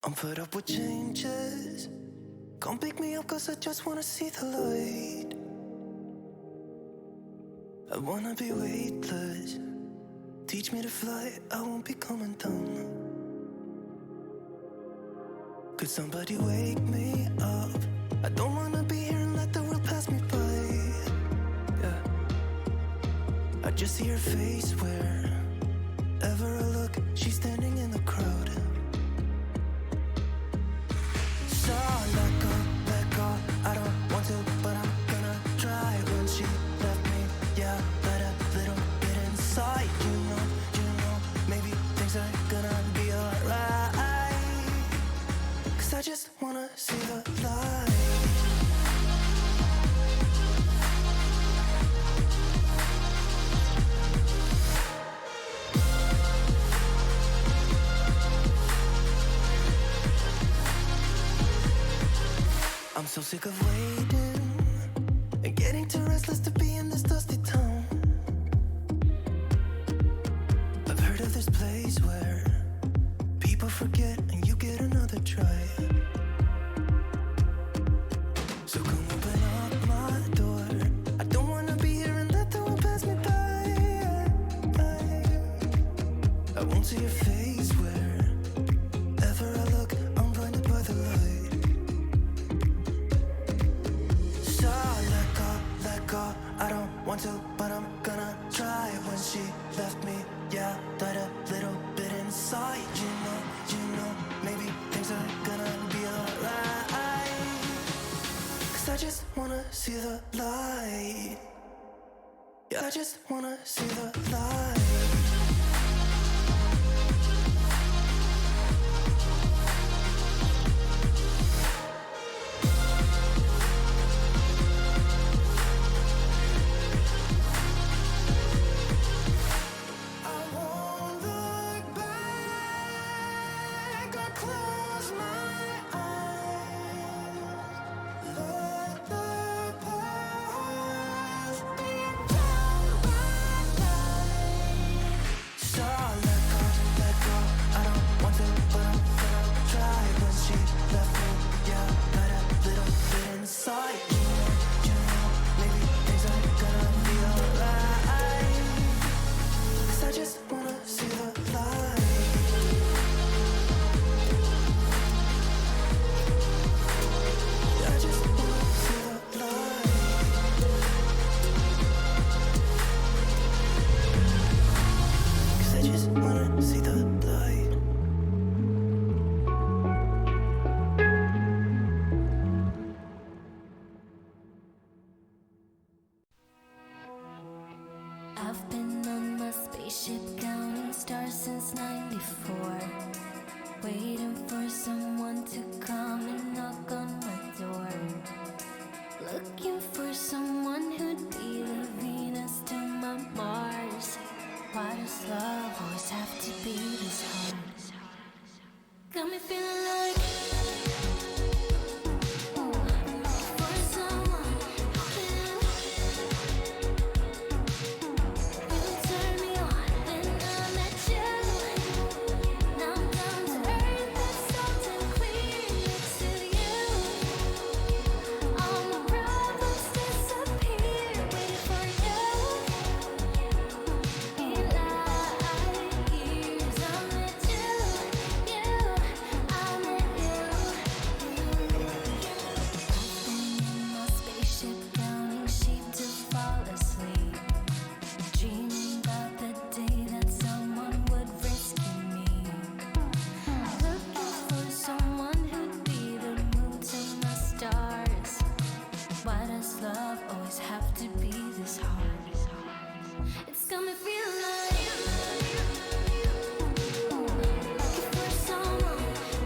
I'm fed up with changes. Come pick me up cause I just wanna see the light. I wanna be weightless. Teach me to fly, I won't be coming down. Could somebody wake me up? I don't wanna be here and let the world pass me by. Yeah, I just see her face wherever I look. She's standing in the crowd. So let go, I don't want to, but I'm gonna try. When she left me, yeah, let a little bit inside. You know, maybe things are gonna be alright. Cause I just wanna see the light. I'm so sick of waiting and getting too restless to be in this dusty town. I've heard of this place where people forget and you get another try. So come open up my door. I don't wanna be here and let the world pass me by. I won't see your face wherever I look. I'm blinded by the light. I don't want to, but I'm gonna try. When she left me, yeah, died a little bit inside. You know, maybe things are gonna be alright. Cause I just wanna see the light. Yeah, I just wanna see the light. I've been on my spaceship counting stars since '94, waiting for someone to come and knock on my door, looking for someone who'd be the Venus to my Mars. Why does love always have to be this hard? Got me feeling like